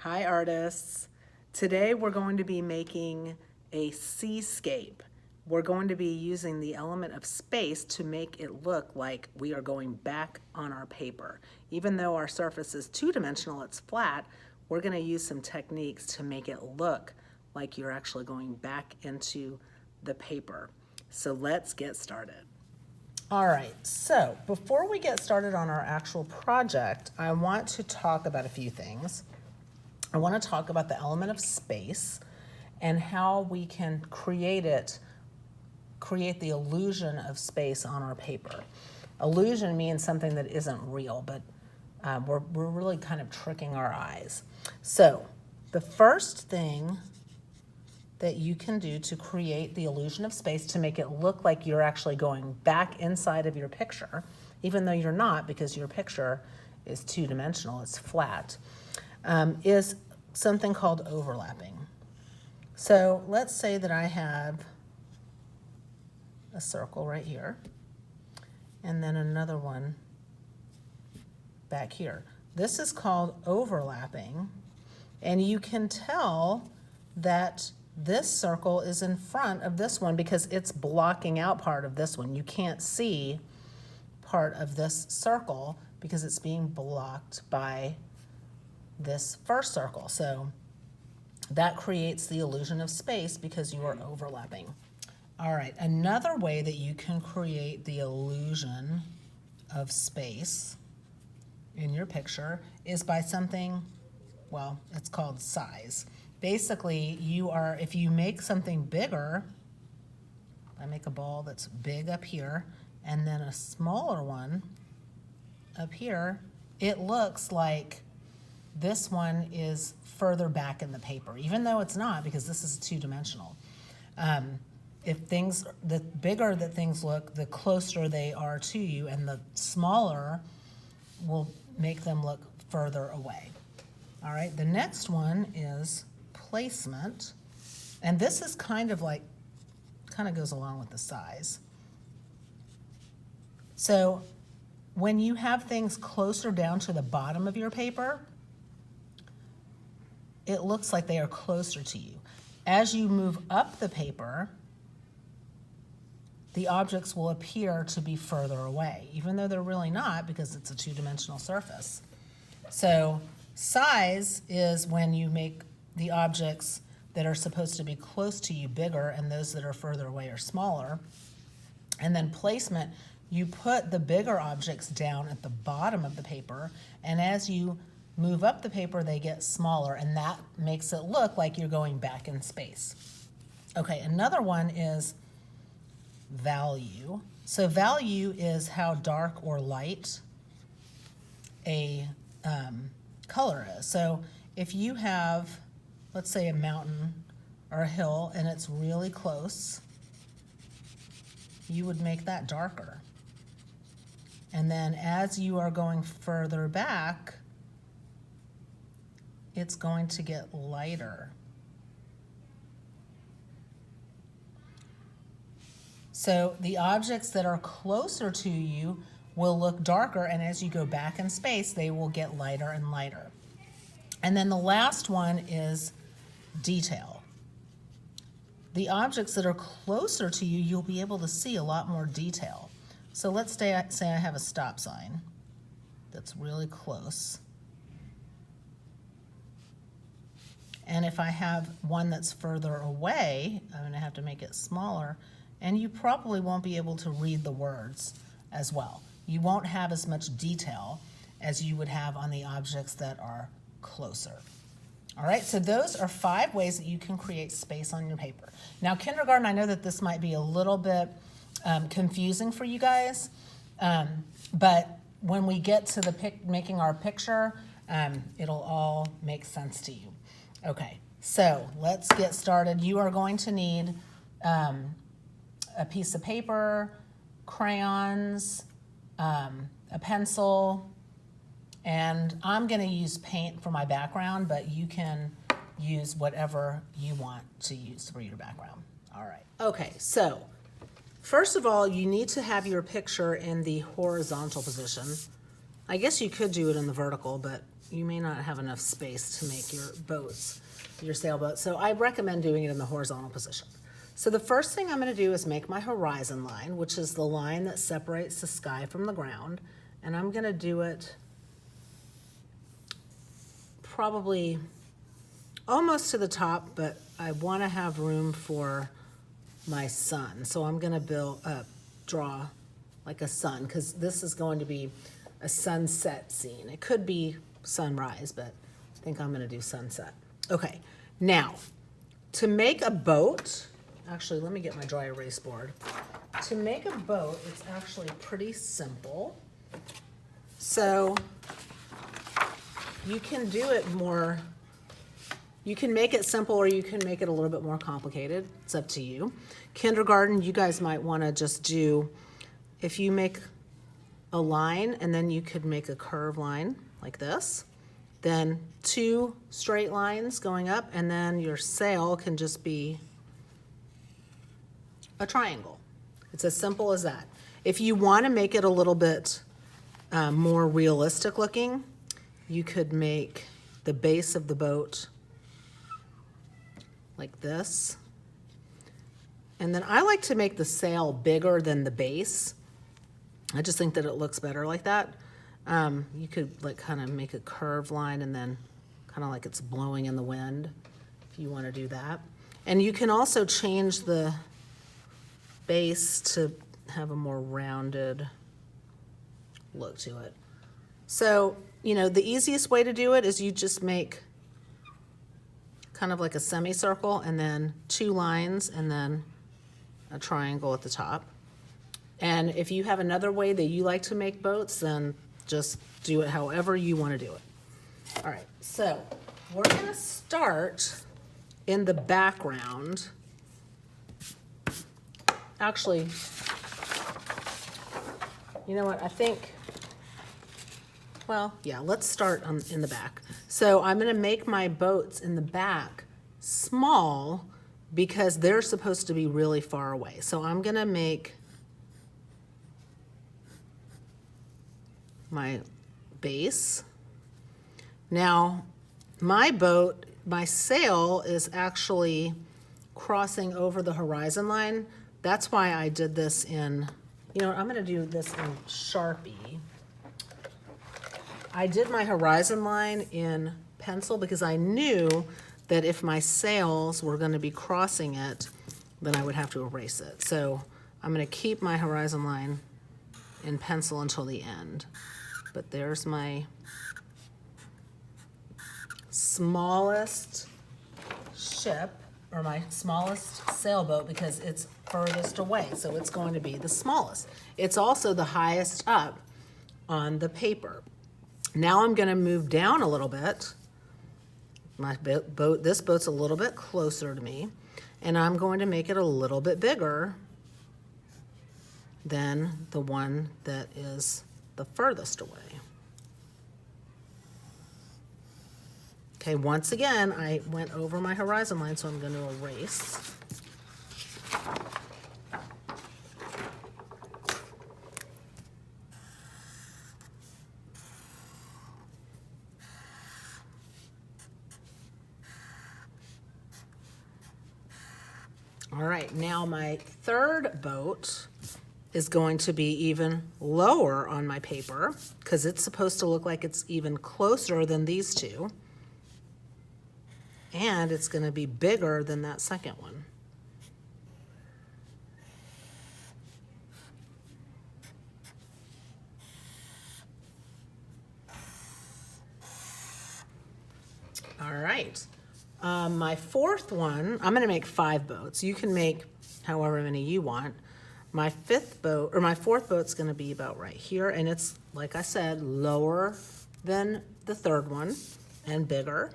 Hi artists. Today we're going to be making a seascape. We're going to be using the element of space to make it look like we are going back on our paper. Even though our surface is two-dimensional, it's flat, we're going to use some techniques to make it look like you're actually going back into the paper. So let's get started. All right, so before we get started on our actual project, I want to talk about a few things. I want to talk about the element of space and how we can create the illusion of space on our paper. Illusion means something that isn't real, but we're really kind of tricking our eyes. So the first thing that you can do to create the illusion of space to make it look like you're actually going back inside of your picture, even though you're not because your picture is two-dimensional, it's flat, is something called overlapping. So let's say that I have a circle right here and then another one back here. This is called overlapping, and you can tell that this circle is in front of this one because it's blocking out part of this one. You can't see part of this circle because it's being blocked by this first circle. So that creates the illusion of space because you are overlapping. All right, another way that you can create the illusion of space in your picture is by something, well, it's called size. Basically, if you make something bigger, I make a ball that's big up here and then a smaller one up here, it looks like this one is further back in the paper, even though it's not because this is two-dimensional. The bigger that things look, the closer they are to you, and the smaller will make them look further away. All right, the next one is placement, and this is kind of goes along with the size. So when you have things closer down to the bottom of your paper, it looks like they are closer to you. As you move up the paper, the objects will appear to be further away, even though they're really not because it's a two-dimensional surface. So size is when you make the objects that are supposed to be close to you bigger and those that are further away are smaller. And then placement, you put the bigger objects down at the bottom of the paper, and as you move up the paper, they get smaller, and that makes it look like you're going back in space. Okay, another one is value. So value is how dark or light a color is. So if you have, let's say, a mountain or a hill and it's really close, you would make that darker. And then as you are going further back, it's going to get lighter. So the objects that are closer to you will look darker, and as you go back in space, they will get lighter and lighter. And then the last one is detail. The objects that are closer to you, you'll be able to see a lot more detail. So let's say I have a stop sign that's really close. And if I have one that's further away, I'm going to have to make it smaller, and you probably won't be able to read the words as well. You won't have as much detail as you would have on the objects that are closer. All right, so those are 5 ways that you can create space on your paper. Now, kindergarten, I know that this might be a little bit confusing for you guys, but when we get to making our picture, it'll all make sense to you. Okay, so let's get started. You are going to need a piece of paper, crayons, a pencil, and I'm going to use paint for my background, but you can use whatever you want to use for your background. All right. Okay, so first of all, you need to have your picture in the horizontal position. I guess you could do it in the vertical, but you may not have enough space to make your boats, your sailboat. So I recommend doing it in the horizontal position. So the first thing I'm going to do is make my horizon line, which is the line that separates the sky from the ground. And I'm going to do it probably almost to the top, but I want to have room for my sun. So I'm going to draw like a sun, because this is going to be a sunset scene. It could be sunrise, but I think I'm going to do sunset. Okay, now to make a boat, actually let me get my dry erase board. To make a boat, it's actually pretty simple. So you can do it more, you can make it simple or you can make it a little bit more complicated. It's up to you. Kindergarten, you guys might want to just do, if you make a line and then you could make a curved line like this, then 2 straight lines going up, and then your sail can just be a triangle. It's as simple as that. If you want to make it a little bit more realistic looking, you could make the base of the boat like this. And then I like to make the sail bigger than the base. I just think that it looks better like that. You could like kind of make a curved line and then kind of like it's blowing in the wind if you want to do that. And you can also change the base to have a more rounded look to it. So, you know, the easiest way to do it is you just make kind of like a semicircle and then 2 lines and then a triangle at the top. And if you have another way that you like to make boats, then just do it however you want to do it. All right, so we're going to start in the background. Actually, you know what, I think, well, yeah, let's start in the back. So I'm going to make my boats in the back small because they're supposed to be really far away. So I'm going to make my base. Now, my boat, my sail is actually crossing over the horizon line. That's why I did this in, you know, I'm going to do this in Sharpie. I did my horizon line in pencil because I knew that if my sails were going to be crossing it, then I would have to erase it. So I'm going to keep my horizon line in pencil until the end. But there's my smallest ship, or my smallest sailboat, because it's furthest away, so it's going to be the smallest. It's also the highest up on the paper. Now I'm going to move down a little bit. My boat, this boat's a little bit closer to me, and I'm going to make it a little bit bigger than the one that is the furthest away. Okay, once again, I went over my horizon line, so I'm going to erase. All right, now my third boat is going to be even lower on my paper because it's supposed to look like it's even closer than these two. And it's going to be bigger than that second one. All right. My fourth one, I'm going to make 5 boats. You can make however many you want. My fifth boat, or my fourth boat's going to be about right here, and it's, like I said, lower than the third one and bigger.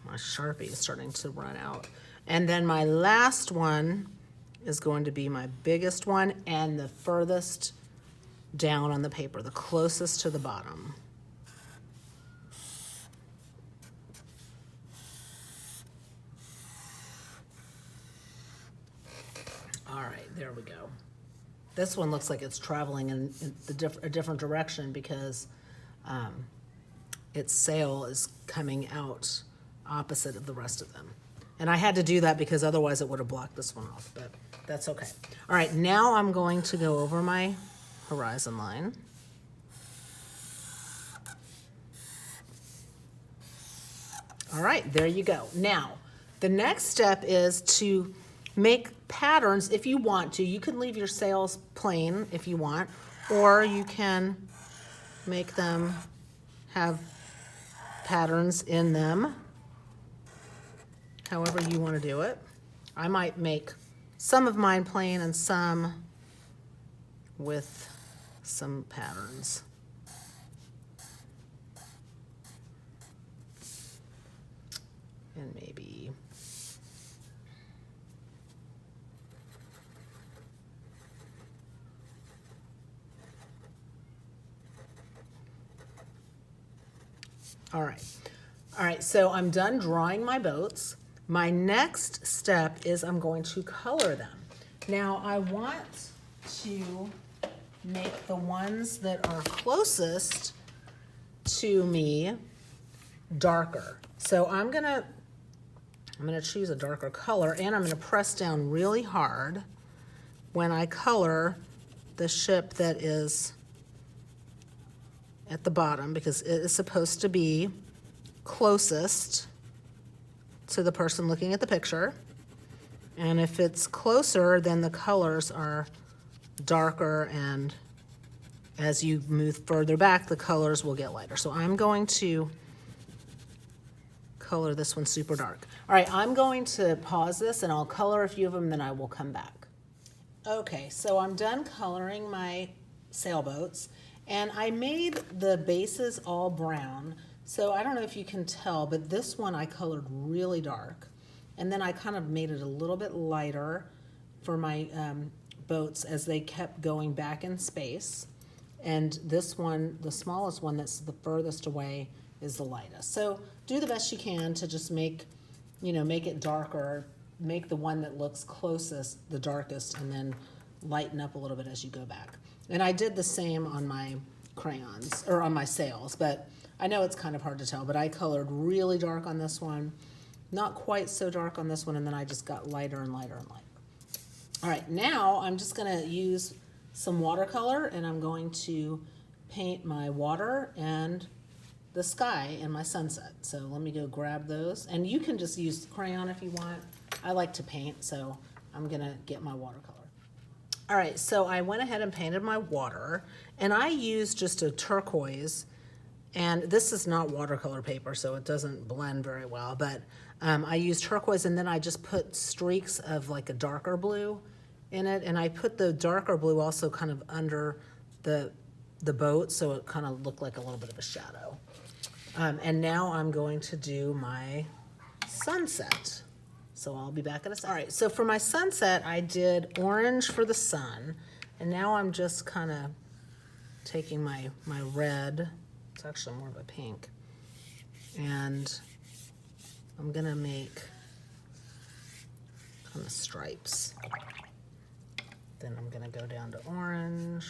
My Sharpie is starting to run out. And then my last one is going to be my biggest one and the furthest down on the paper, the closest to the bottom. There we go. This one looks like it's traveling in a different direction because its sail is coming out opposite of the rest of them. And I had to do that because otherwise it would have blocked this one off, but that's okay. All right, now I'm going to go over my horizon line. All right, there you go. Now, the next step is to make patterns if you want to. You can leave your sails plain if you want, or you can make them have patterns in them, however you want to do it. I might make some of mine plain and some with some patterns. And maybe all right, so I'm done drawing my boats. My next step is I'm going to color them. Now I want to make the ones that are closest to me darker. So I'm gonna choose a darker color, and I'm gonna press down really hard when I color the ship that is at the bottom, because it is supposed to be closest to the person looking at the picture. And if it's closer, then the colors are darker, and as you move further back, the colors will get lighter. So I'm going to color this one super dark. All right, I'm going to pause this and I'll color a few of them, then I will come back. Okay, so I'm done coloring my sailboats, and I made the bases all brown. So I don't know if you can tell, but this one I colored really dark, and then I kind of made it a little bit lighter for my boats as they kept going back in space. And this one, the smallest one that's the furthest away, is the lightest. So do the best you can to just make it darker, make the one that looks closest the darkest, and then lighten up a little bit as you go back. And I did the same on my crayons, or on my sails, but I know it's kind of hard to tell, but I colored really dark on this one, not quite so dark on this one, and then I just got lighter and lighter and lighter. All right, now I'm just gonna use some watercolor, and I'm going to paint my water and the sky and my sunset. So let me go grab those, and you can just use crayon if you want. I like to paint, so I'm gonna get my watercolor. All right, so I went ahead and painted my water, and I used just a turquoise, and this is not watercolor paper, so it doesn't blend very well, but I used turquoise, and then I just put streaks of like a darker blue in it, and I put the darker blue also kind of under the boat, so it kind of looked like a little bit of a shadow. And now I'm going to do my sunset. So I'll be back in a second. All right, so for my sunset, I did orange for the sun, and now I'm just kind of taking my red, it's actually more of a pink, and I'm gonna make kind of stripes. Then I'm gonna go down to orange.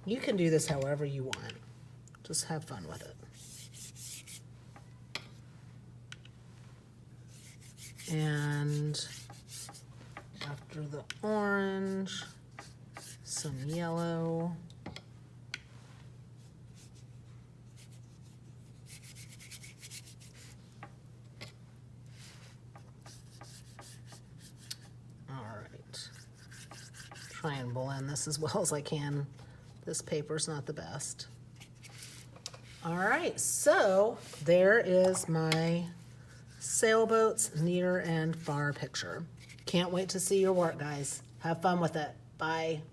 You can do this however you want. Just have fun with it. And after the orange, some yellow. All right. Try and blend this as well as I can. This paper's not the best. All right, so there is my Sailboats Near and Far picture. Can't wait to see your work, guys. Have fun with it. Bye.